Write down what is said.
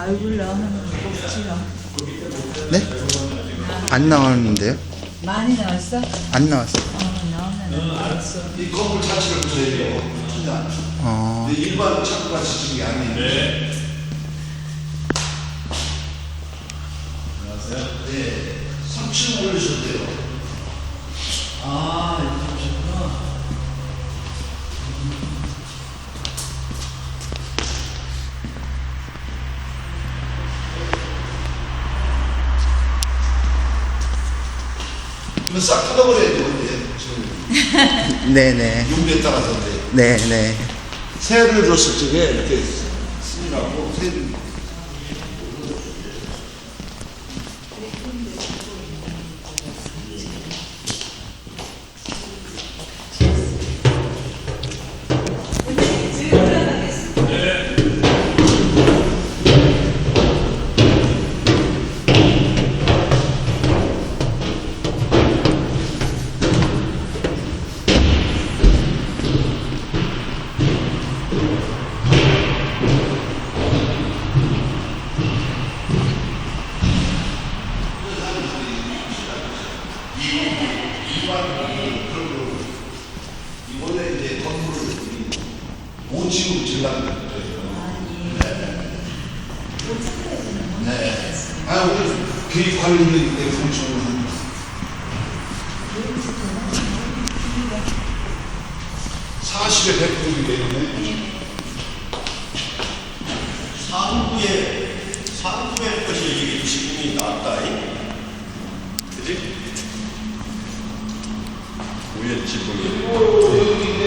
얼굴 나오는 거 없지요? 네? 안 나왔는데요? 많이 나왔어? 안 나왔어. 나오면 알았어. 이 건물 자체를 보셔야 돼요. 근데 일반 창고같이 지은 게 아니에요. 안녕하세요. 네. 3층 올리셨대요. 아, 이렇게 하셨구나. 이거 싹 뜯어버려야 돼요. 근데 지금 네네. 용도에 따라서인데. 네네. 새를 줬을 적에 이렇게 쓰라고 새를. 원래 이제 건물을 5층으로 질러는 거예요. 네. 아, 오늘 교육 관리인데 3층으로 합니다. 40에 100%이 되겠네. 상부의 것이 이게 지금이 낫다. 그지? 위에 지붕이. 여기인데